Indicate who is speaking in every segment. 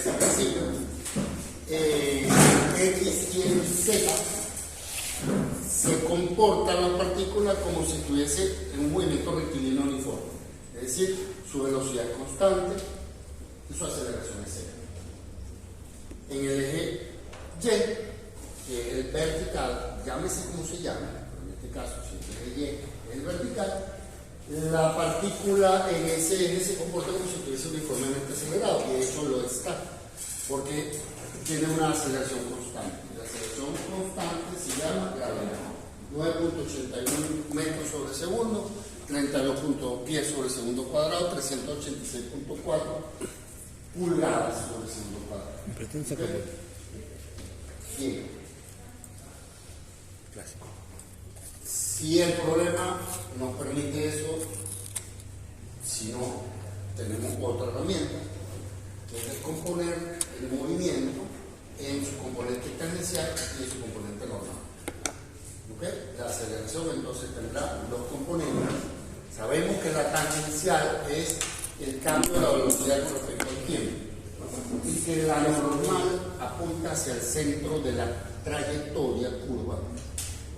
Speaker 1: decir así, X y en Z se comporta la partícula como si tuviese un movimiento rectilíneo uniforme, es decir, su velocidad es constante y su aceleración es cero. En el eje Y, que es el vertical, llámese como se llame, pero en este caso, si el eje Y es el vertical, la partícula en ese eje se comporta como si estuviese uniformemente acelerado, y de hecho lo está, porque tiene una aceleración constante. La aceleración constante se llama gravedad. 9.81 metros sobre segundo, 32 pies sobre segundo cuadrado, 386.4 pulgadas sobre segundo cuadrado. ¿Okay? Bien. Si el problema nos permite eso, si no, tenemos otra herramienta, que es descomponer el movimiento en su componente tangencial y en su componente normal. ¿Okay? La aceleración entonces tendrá dos componentes. Sabemos que la tangencial es el cambio de la velocidad con respecto al tiempo, y que la normal apunta hacia el centro de la trayectoria curva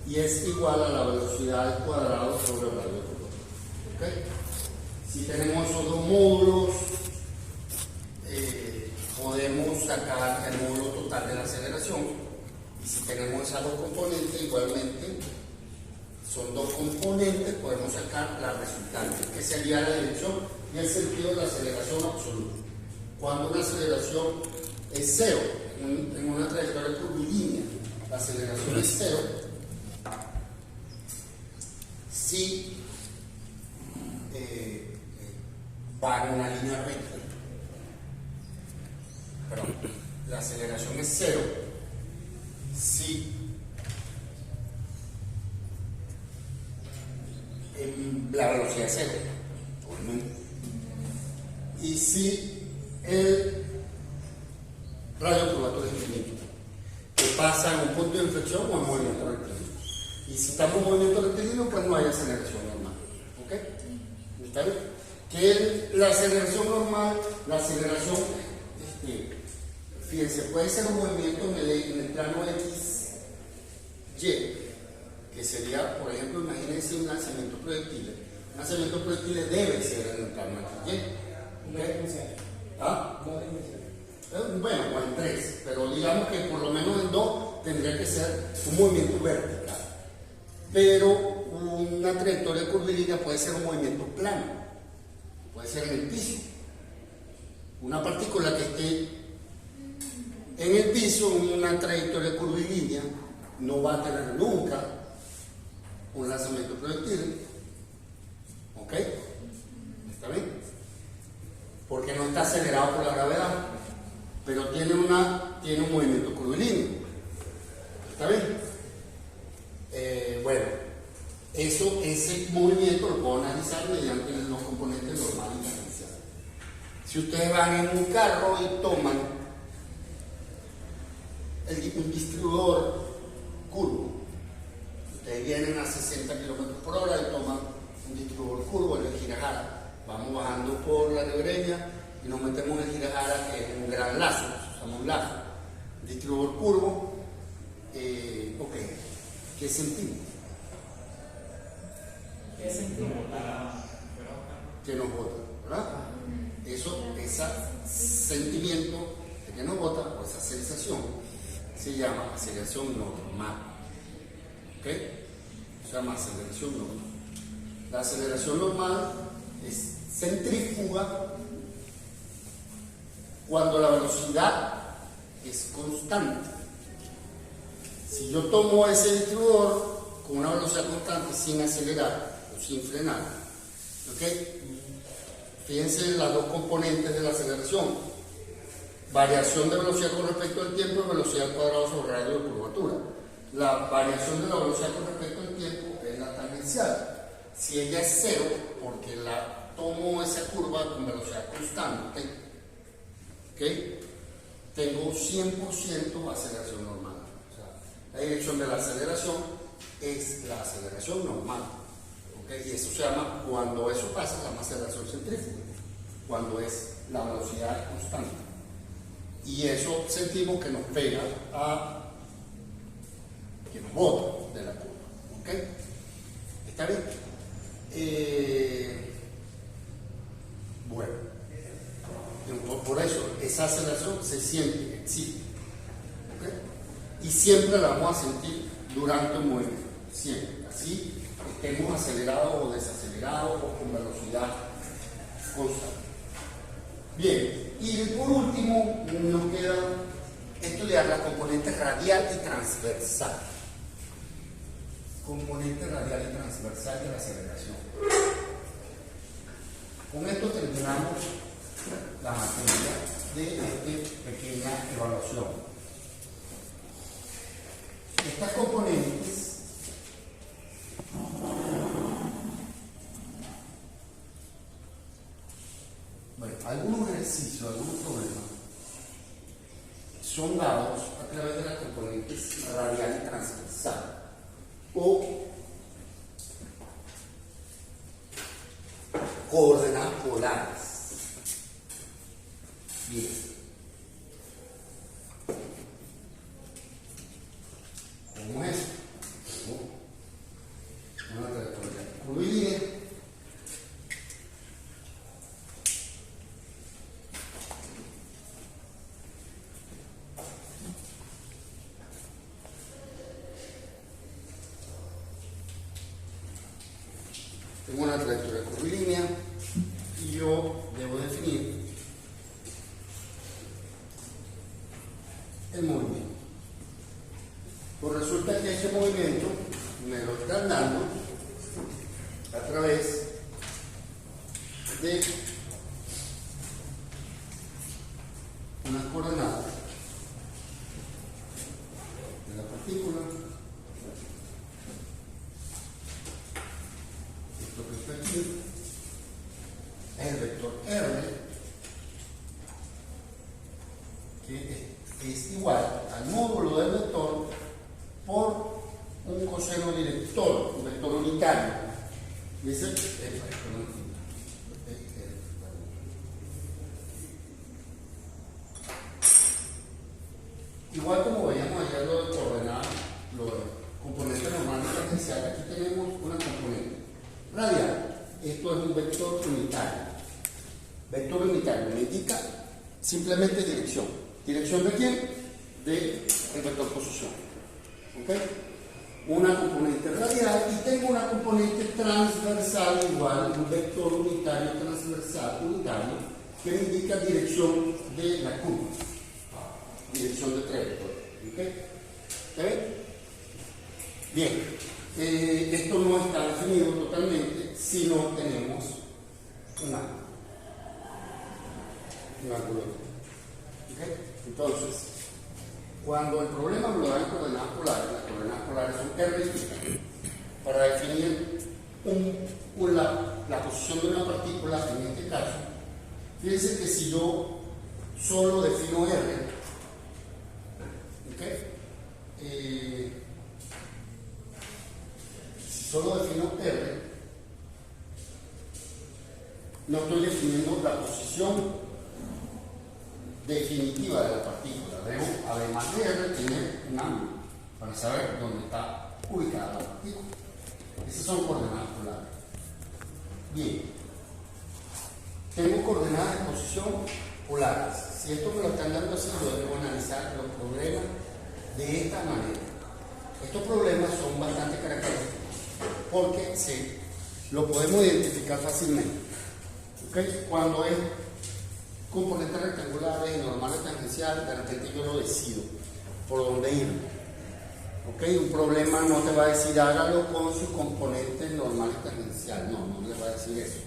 Speaker 1: y es igual a la velocidad al cuadrado sobre el radio de curva. ¿Okay? Si tenemos esos dos módulos, podemos sacar el módulo total de la aceleración, y si tenemos esas dos componentes, igualmente son dos componentes, podemos sacar la resultante, que sería la dirección y el sentido de la aceleración absoluta. Cuando una aceleración es cero, en una trayectoria curvilínea, la aceleración es cero, si va en una línea recta. Perdón, la aceleración es cero si la velocidad es cero, obviamente, y si el radio de curvatura es infinito, que pasa en un punto de inflexión o en movimiento rectilíneo. Y si estamos en movimiento rectilíneo, pues no hay aceleración normal. ¿Ok? ¿Está bien? Que la aceleración normal, la aceleración, fíjense, puede ser un movimiento en el plano X, Y, que sería, por ejemplo, imagínense un lanzamiento proyectil. Un lanzamiento proyectil debe ser en el plano X, Y. ¿Okay? ¿Ah? Bueno, o en tres, pero digamos que por lo menos en dos tendría que ser un movimiento vertical. Pero una trayectoria curvilínea puede ser un movimiento plano, puede ser en el piso. Una partícula que esté en el piso, en una trayectoria curvilínea, no va a tener nunca un lanzamiento proyectil. ¿Ok? ¿Está bien? Porque no está acelerado por la gravedad, pero tiene un movimiento curvilíneo. ¿Está bien? Bueno, ese movimiento lo puedo analizar mediante los componentes normales y tangenciales. Si ustedes van en un carro y toman un distribuidor curvo, ustedes vienen a 60 km por hora y toman un distribuidor curvo en el Girajara. Vamos bajando por la Lebreña y nos metemos en el Girajara, que es un gran lazo, usamos un lazo, distribuidor curvo. Ok, ¿qué sentimos? Que nos bota, ¿verdad? Ese sentimiento de que nos bota, o esa sensación, se llama aceleración normal. ¿Ok? Se llama aceleración normal. La aceleración normal es centrífuga cuando la velocidad es constante. Si yo tomo ese distribuidor con una velocidad constante sin acelerar o sin frenar, ¿ok? Fíjense en las dos componentes de la aceleración: variación de velocidad con respecto al tiempo y velocidad al cuadrado sobre radio de curvatura. La variación de la velocidad con respecto al tiempo es la tangencial. Si ella es cero, porque tomo esa curva con velocidad constante, ¿ok? Tengo 100% aceleración normal. O sea, la dirección de la aceleración es la aceleración normal. ¿Okay? Y eso se llama, cuando eso pasa, se llama aceleración centrífuga, cuando es la velocidad constante. y eso sentimos que nos pega a que nos bota de la curva. ¿Ok? ¿Está bien? Bueno, por eso esa aceleración se siente, existe. ¿Ok? Y siempre la vamos a sentir durante el movimiento, siempre. Así estemos acelerados o desacelerados o con velocidad constante. Bien, y por último nos queda estudiar la componente radial y transversal. Componente radial y transversal de la aceleración. Con esto terminamos la materia de esta pequeña evaluación. Estas componentes algunos ejercicios, algunos problemas son dados a través de las componentes radial y transversal o coordenadas polares. Bien. ¿Cómo es? Una trayectoria curvilínea. Tengo una trayectoria curvilínea y yo debo definir el movimiento. Pues resulta que ese movimiento me lo están dando a través de unas coordenadas de la partícula. Esto que está aquí es el vector R, que es igual al módulo del vector por un coseno director, un vector unitario. Y ese igual como veíamos allá lo de coordenadas, lo de componente normal y tangencial, aquí tenemos una componente radial. Esto es un vector unitario. Vector unitario me indica simplemente dirección. ¿Dirección de quién? De el vector posición. ¿Ok? Una componente radial y tengo una componente transversal igual, un vector unitario transversal unitario que me indica dirección de la curva. Dirección de trayectoria. ¿Ok? ¿Está bien? Bien. Esto no está definido totalmente si no tenemos un ángulo. ¿Okay? Entonces, cuando el problema me lo da en coordenadas polares, las coordenadas polares son R y θ, para definir la posición de una partícula, en este caso, fíjense que si yo solo defino R, si solo defino R, no estoy definiendo la posición definitiva de la partícula. Debo, además de R, tener un ángulo para saber dónde está ubicada la partícula. Esas son coordenadas polares. Bien. Tengo coordenadas de posición polares. Si esto me lo están dando así, yo debo analizar los problemas de esta manera. Estos problemas son bastante característicos porque lo podemos identificar fácilmente. ¿Okay? Cuando es componentes rectangulares y normales tangenciales, de repente yo lo decido por dónde ir. ¿Okay? Un problema no te va a decir hágalo con sus componentes normales tangenciales, no les va a decir eso.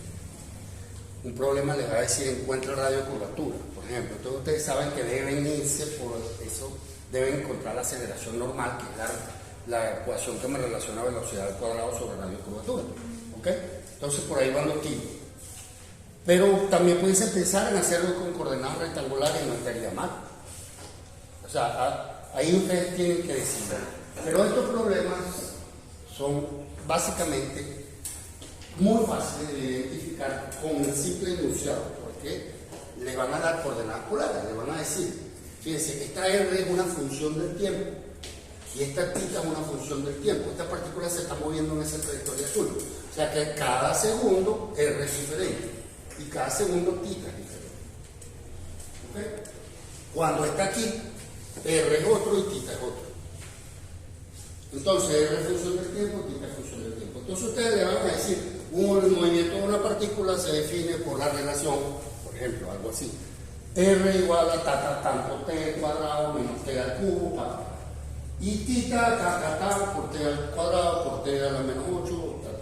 Speaker 1: Un problema les va a decir encuentre radio de curvatura, por ejemplo. Entonces ustedes saben que deben irse por eso, deben encontrar la aceleración normal, que es la ecuación que me relaciona velocidad al cuadrado sobre radio de curvatura. ¿Okay? Entonces por ahí van los tiros. Pero también pudiese pensar en hacerlo con coordenadas rectangulares y no estaría mal. O sea, ahí ustedes tienen que decidir. Pero estos problemas son básicamente muy fáciles de identificar con el simple enunciado, porque le van a dar coordenadas polares, le van a decir Fíjense, esta R es una función del tiempo y esta tita es una función del tiempo. Esta partícula se está moviendo en esa trayectoria azul. O sea que cada segundo R es diferente y cada segundo tita es diferente. ¿Okay? Cuando está aquí, R es otro y tita es otro. Entonces R es función del tiempo, tita es función del tiempo. Entonces ustedes le van a decir, un movimiento de una partícula se define por la relación, por ejemplo, algo así. R igual a tanto t cuadrado menos t al cubo, y tita, por t al cuadrado, por t a la menos 8, tal.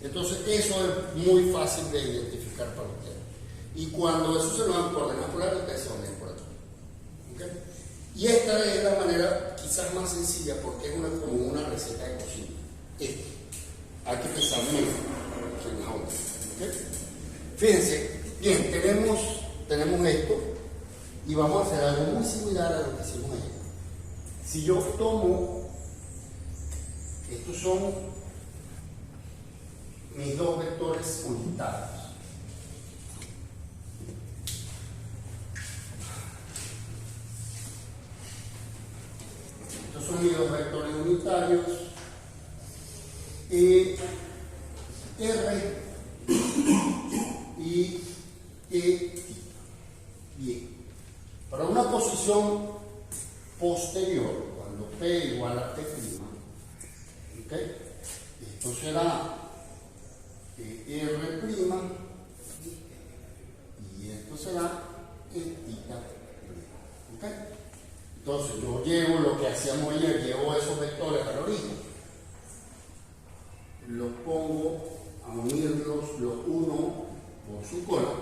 Speaker 1: Entonces eso es muy fácil de identificar para ustedes. Y cuando eso se lo dan por ordenar por arriba, ustedes se ordenan por aquí. ¿Okay? Y esta es la manera quizás más sencilla porque es como una receta de cocina. Hay que pensar menos en la onda. ¿Okay? Fíjense, bien, tenemos esto y vamos a hacer algo muy similar a lo que hicimos ayer. Si yo tomo, estos son mis dos vectores unitarios. Estos son mis dos vectores unitarios. R y E. Bien. Para una posición posterior, cuando P igual a T', ¿okay? Esto será R' y esto será E'. ¿Okay? Entonces yo llevo lo que hacíamos ayer, llevo esos vectores al origen, los pongo a unirlos los uno por su cola.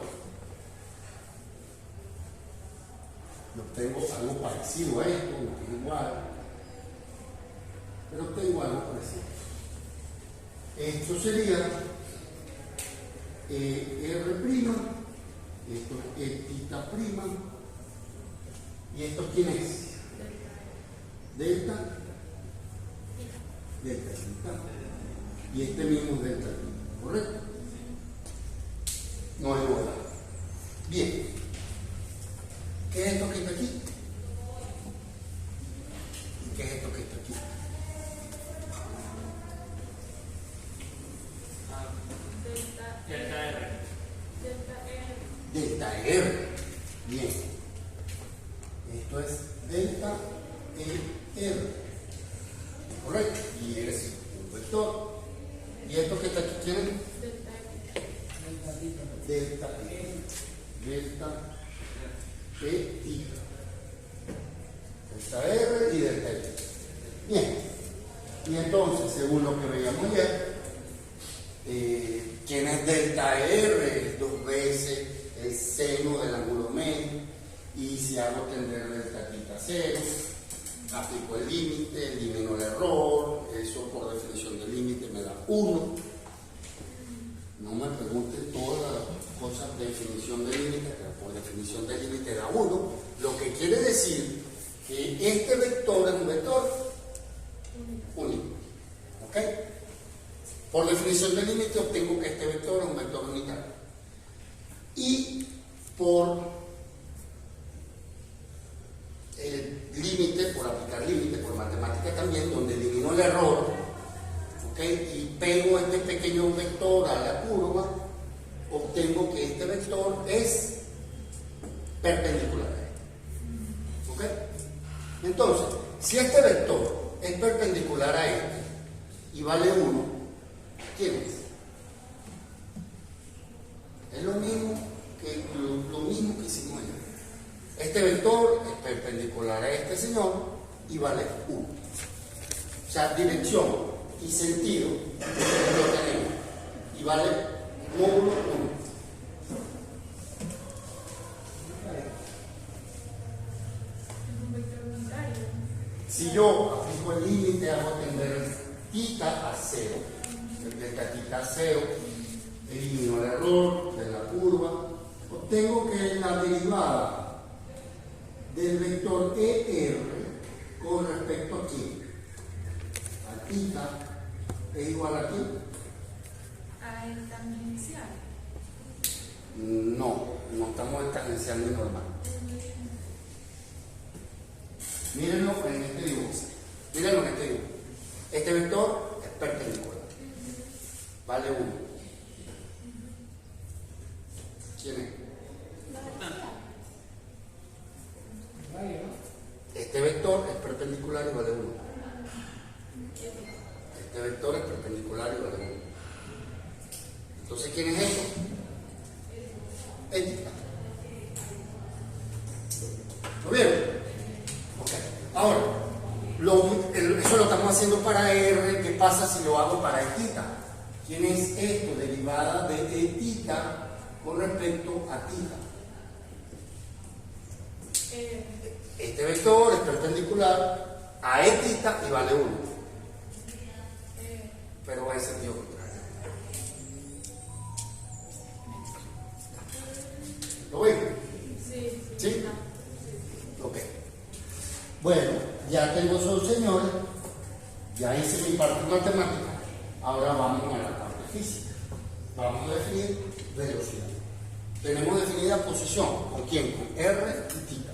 Speaker 1: Obtengo algo parecido a esto, no es igual, pero obtengo algo parecido. Esto sería R', esto es θ', y esto ¿quién es? Delta, delta θ, y este mismo es delta θ, ¿correcto? No es igual. Bien. ¿Qué es esto que está aquí? ¿Y qué es esto que está aquí?
Speaker 2: Delta R.
Speaker 1: Delta R. Bien. Esto es delta R. ¿Correcto? Y es un vector. ¿Y esto que está aquí quién es? Delta E. Delta E, delta R y delta E. Bien. Y entonces, según lo que veíamos ayer, ¿quién es delta R? Es 2 veces el seno del ángulo medio. Y si hago tender delta θ 0, aplico el límite, elimino el error, eso por definición del límite me da 1. No me pregunten todas las cosas de definición del límite, pero por definición del límite da 1, lo que quiere decir que este vector es un vector único. ¿Ok? Por definición del límite obtengo que este vector es un vector unitario. Y por el límite, por aplicar límite, por matemática también, donde elimino el error, ¿ok? Y pego este pequeño vector a la curva, obtengo que este vector es perpendicular a este. ¿Ok? Entonces, si este vector es perpendicular a este y vale 1, ¿quién es? Es lo mismo que hicimos ayer. Este vector es perpendicular a este señor y vale 1. O sea, dirección y sentido lo tenemos y vale módulo 1. Si yo aplico el límite, hago tender θ a 0, el delta θ a 0, elimino el error de la curva, obtengo que la derivada del vector ER con respecto a quién, a θ, es igual a quién.
Speaker 2: A el tangencial.
Speaker 1: No, no estamos en tangencial ni normal. Mírenlo en este dibujo. Mírenlo en este dibujo. Este vector es perpendicular. Vale 1. ¿Quién es? Este vector es perpendicular y vale 1. Este vector es perpendicular y vale 1. Entonces, ¿quién es esto? Ética. ¿Lo vieron? Ok. Ahora, eso lo estamos haciendo para R. ¿Qué pasa si lo hago para etita? ¿Quién es esto? Derivada de etita con respecto a tita. Este vector es perpendicular a etita y vale 1. Pero va en sentido contrario. ¿Lo ven?
Speaker 2: Sí.
Speaker 1: ¿Sí? Ok. Bueno, ya tengo esos señores, ya hice mi parte matemática, ahora vamos a la parte física. Vamos a definir velocidad. Tenemos definida posición, ¿con quién? Con R y tita.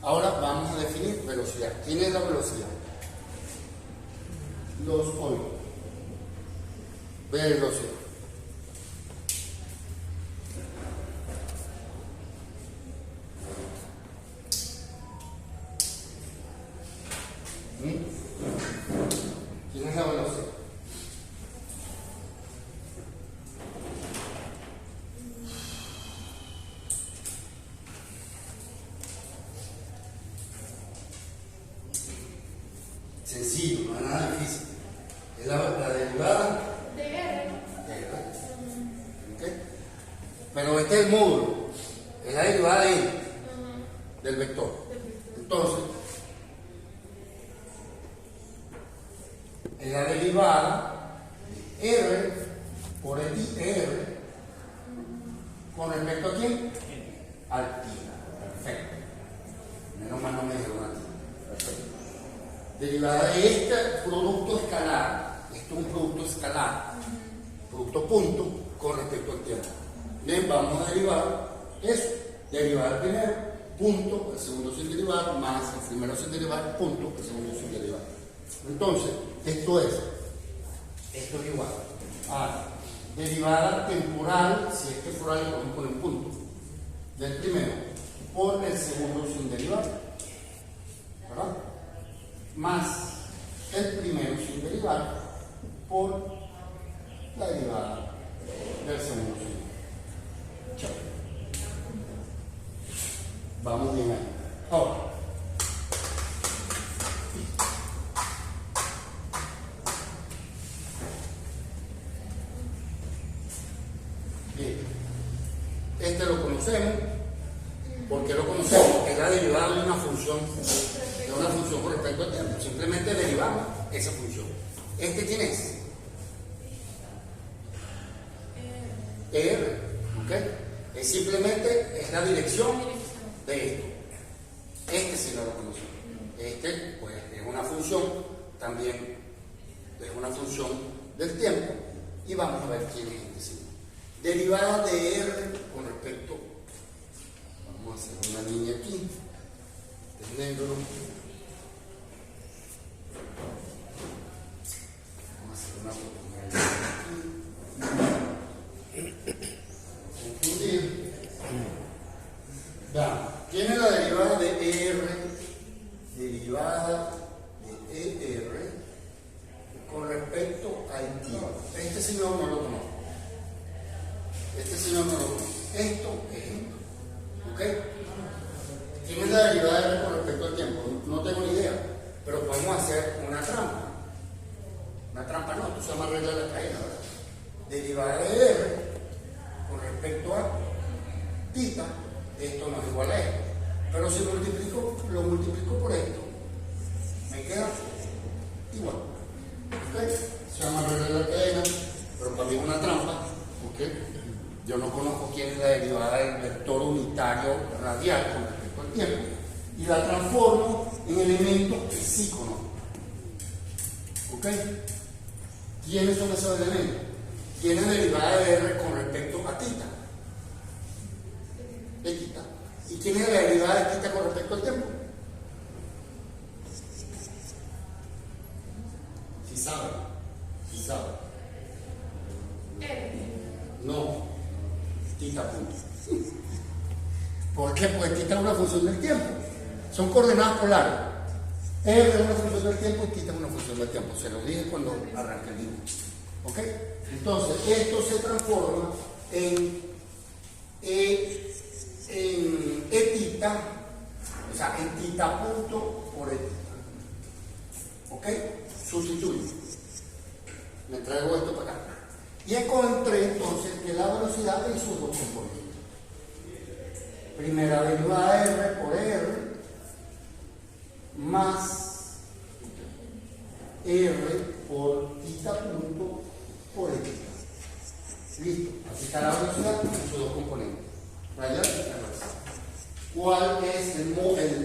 Speaker 1: Ahora vamos a definir velocidad. ¿Quién es la velocidad? Los oigo. Velocidad. ¿Quién es la velocidad? Sencillo, no es nada difícil. Es la derivada
Speaker 2: De R.
Speaker 1: de R. ¿Ok? Pero este es el módulo. Es la derivada de N, del vector. Entonces, es la derivada de R por el R con respecto a quién? Al tita. Perfecto. Menos mal no me dijeron a ti. Perfecto. Derivada de este producto escalar. Esto es un producto escalar. Producto punto con respecto al tiempo. Bien, vamos a derivar eso. Derivar el primero, punto, el segundo sin derivar, más el primero sin derivar, punto, el segundo sin derivar. Entonces, esto es igual a derivada temporal, si es temporal le podemos poner un punto, del primero por el segundo sin derivar, ¿verdad? Más el primero sin derivar por la derivada del segundo sin derivar. Chao. Vamos bien ahí. Ahora, bien, este lo conocemos. ¿Por qué lo conocemos? Porque es la derivada de una función con respecto al tiempo. Simplemente derivamos esa función. ¿Este quién es? R. ¿Ok? Es simplemente es la dirección de esto. Este sí no lo conocemos. Este, pues, es una función, también es una función del tiempo. Y vamos a ver quién es este signo. Derivada de R con respecto. Vamos a hacer una línea aquí. Entendiéndolo. Vamos a hacer una aquí. Confundir. Veamos. Tiene la derivada de R, derivada de ER con respecto al tiempo. Este señor no lo conozco. Esto es esto. ¿Ok? ¿Quién es la derivada de R con respecto al tiempo? No tengo ni idea. Pero podemos hacer una trampa. Una trampa no, esto se llama regla de la caída, ¿verdad? Derivada de R con respecto a tita, esto no es igual a esto. Pero si lo multiplico por esto, me queda igual. ¿Ok? Se llama regla de la cadena, pero también una trampa. ¿Ok? Yo no conozco quién es la derivada del vector unitario radial con respecto al tiempo. Y la transformo en elementos que sí conozco. ¿Ok? ¿Quiénes son esos elementos? ¿Quién es derivada de R con respecto a tita? De tita. ¿Y quién es la derivada de tita con respecto al tiempo? qué? Porque θ es una función del tiempo. Son coordenadas polares. R es una función del tiempo y θ es una función del tiempo. Se lo dije cuando arranqué el dibujo. ¿Ok? Entonces, esto se transforma en Eθ, o sea, en θ punto por Eθ. ¿Ok? Sustituyo. Me traigo esto para acá. Y encontré entonces que la velocidad en sus dos componentes. Primera derivada R por R más R por θ punto por Eθ. Listo. Así está la velocidad en sus dos componentes. Radial y transversal. ¿Cuál es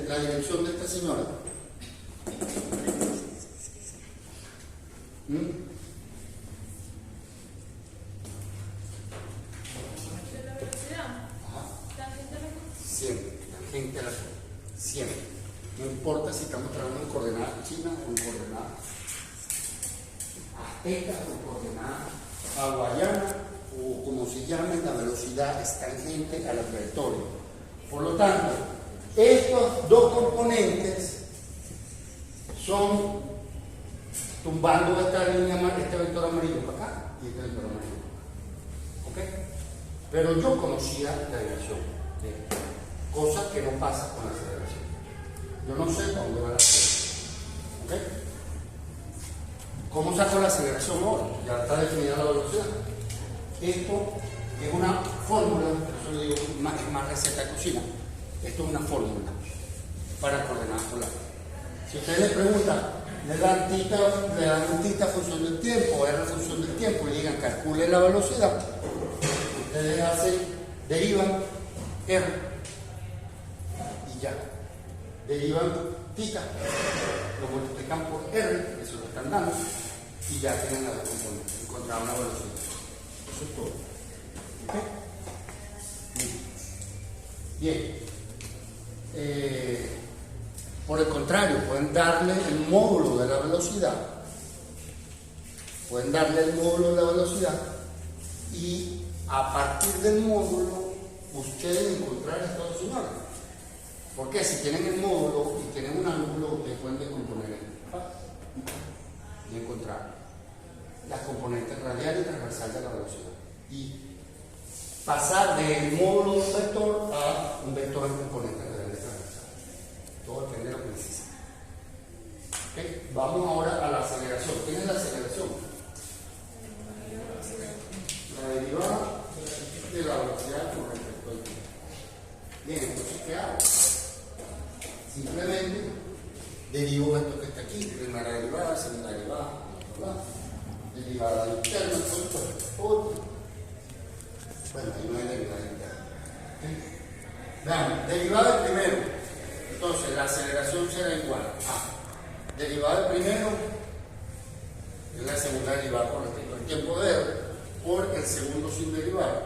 Speaker 1: la dirección de esta señora?
Speaker 2: De la velocidad.
Speaker 1: Ajá.
Speaker 2: Tangente a la curva.
Speaker 1: Siempre, tangente a la curva. Siempre. No importa si estamos trabajando en coordenadas chinas o en coordenadas aztecas o en coordenadas hawaianas o como se llame, la velocidad es tangente a la trayectoria. Por lo tanto, estos dos componentes son tumbando esta línea, este vector amarillo para acá y este vector amarillo para acá. ¿Ok? Pero yo conocía la dirección, cosa que no pasa con la aceleración. Yo no sé para dónde va la aceleración. ¿Ok? ¿Cómo saco la aceleración ahora? Ya está definida la velocidad. Esto es una fórmula, por eso le digo, es más receta de cocina. Esto es una fórmula para coordenadas polares. Si ustedes le preguntan, le dan un θ función del tiempo, R función del tiempo, y digan calcule la velocidad, ustedes derivan R y ya. Derivan θ, lo multiplican por R, eso lo están dando, y ya tienen las dos componentes, encontrar una velocidad. Eso es todo. ¿Ok? Bien. Por el contrario, pueden darle el módulo de la velocidad. Pueden darle el módulo de la velocidad y a partir del módulo ustedes encontrar estos señores. Porque si tienen el módulo y tienen un ángulo, ustedes pueden descomponer y encontrar las componentes radial y transversal de la velocidad. Y pasar del módulo de un vector a un vector en componentes radial y transversal. Todo depende de lo que necesiten. ¿Okay? Vamos ahora a la aceleración. ¿Quién es la aceleración? La derivada de la velocidad con respecto al tiempo. Bien, entonces, ¿qué hago? Simplemente derivo esto que está aquí, primera derivada, segunda derivada, derivada interna, bueno, ahí no hay derivada interna. Veamos, derivada del primero. Entonces, la aceleración será igual a derivada del primero, es la segunda derivada con respecto al tiempo de R, por el segundo sin derivar,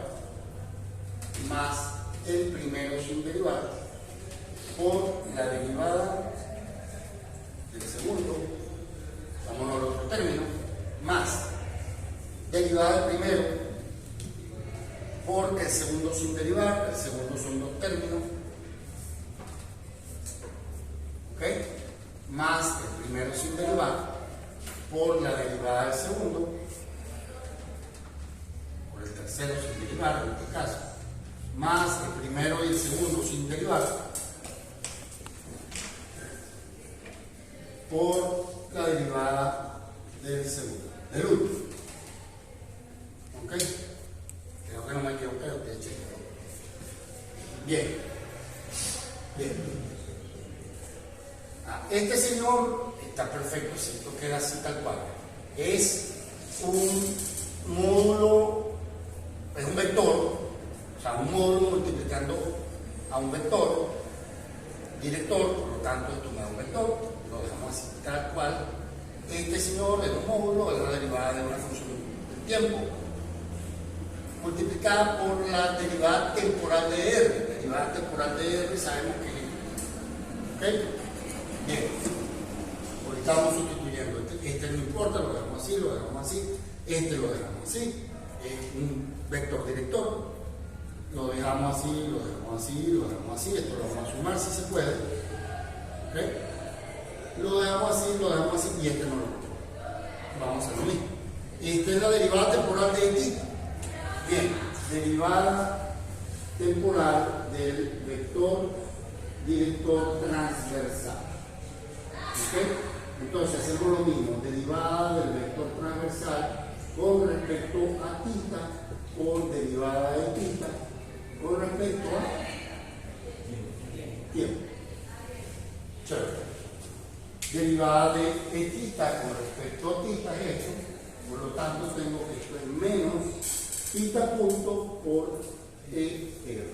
Speaker 1: más el primero sin derivar, por la derivada del segundo, vámonos al otro término, más derivada del primero, por el segundo sin derivar, el segundo son dos términos, ¿ok? Más el primero sin derivar, por la derivada del segundo, por el tercero sin derivar, en este caso, más el primero y el segundo sin derivar, por la derivada del segundo, del último. ¿Ok? Creo que no me equivoqué, ustedes chequen. Bien. Bien. Este señor está perfecto, si esto queda así tal cual. Es un módulo, es un vector, o sea, un módulo multiplicando a un vector director, por lo tanto esto me da un vector, lo dejamos así tal cual. Este señor es un módulo, es la derivada de una función del tiempo, multiplicada por la derivada temporal de R. La derivada temporal de R sabemos que es, ¿ok? Bien, ahorita vamos sustituyendo, este no importa, lo dejamos así, este lo dejamos así, es un vector director, lo dejamos así, lo dejamos así, lo dejamos así, esto lo vamos a sumar si se puede, ¿ok? Lo dejamos así, lo dejamos así y este no lo controla. Vamos a hacer lo mismo. Esta es la derivada temporal de t. Bien, derivada temporal del vector director transversal. ¿Ok? Entonces hacemos lo mismo, derivada del vector transversal con respecto a θ por derivada de θ con respecto a tiempo. Chévere. Derivada de θ con respecto a θ es esto, por lo tanto tengo que esto es menos θ punto por ER.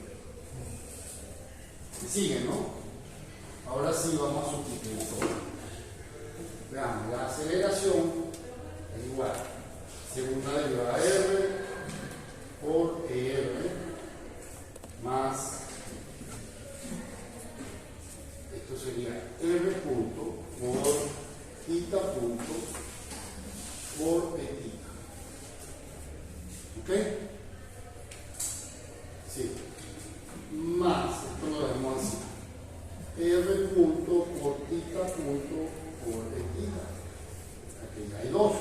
Speaker 1: Sigue, ¿no? Ahora sí vamos a sustituir todo. Veamos, la aceleración es igual. Segunda derivada R por ER más, esto sería R punto por θ punto por θ. ¿Ok? Sí. Más, esto lo dejamos así. R punto por θ punto por θ. Aquí ya hay 2.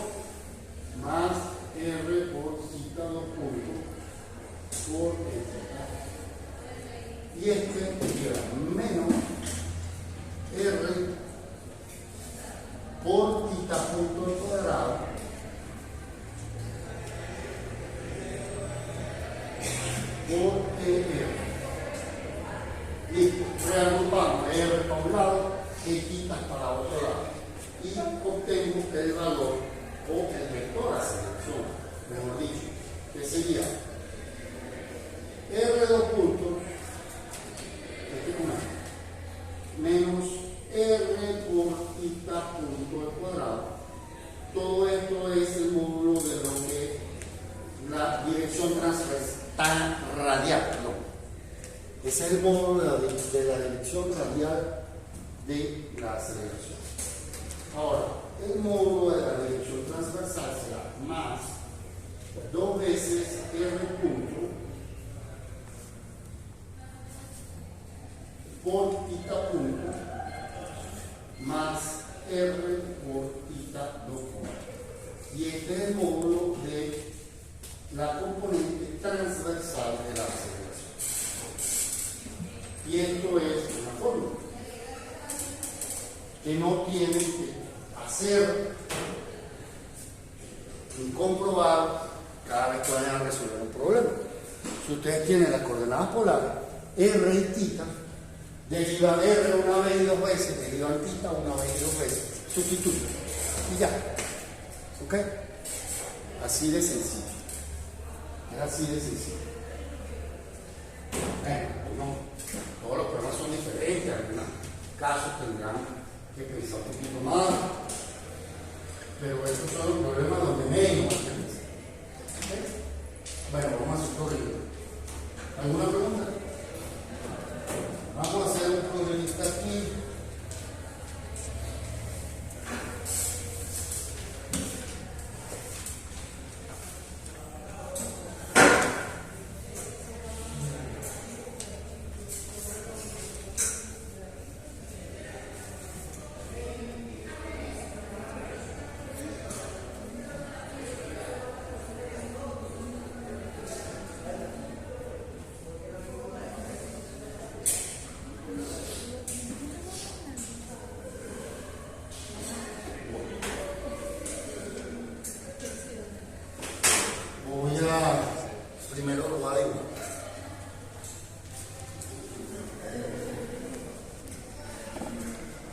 Speaker 1: Más R por θ2 punto por θ. Y este lleva menos R por θ punto al cuadrado por ER. Listo, reagrupamos R para un lado y θ para otro lado. Y obtengo el valor o el vector de aceleración, mejor dicho, que sería R2 puntos, menos R por θ punto al cuadrado. Todo esto es el módulo de lo que la dirección transversal radial, no. Ese es el módulo de la dirección radial de la aceleración. Ahora, el módulo de la dirección transversal será más 2 veces R punto por θ punto más R por θ2 punto. Y este es el módulo de la componente transversal de la aceleración. Y esto es una fórmula que no tienen que hacer ni comprobar cada vez que vayan a resolver un problema. Si ustedes tienen las coordenadas polares, R y θ, derivan R una vez y 2 veces, derivan θ una vez y 2 veces, sustituyen y ya. ¿Ok? Así de sencillo. Es así de sencillo. No. Todos los problemas son diferentes, en algunos casos tendrán que pensar un poquito más, pero estos son los problemas donde menos hay que pensar. ¿Okay? Bueno, vamos a hacer corrido. ¿Alguna pregunta?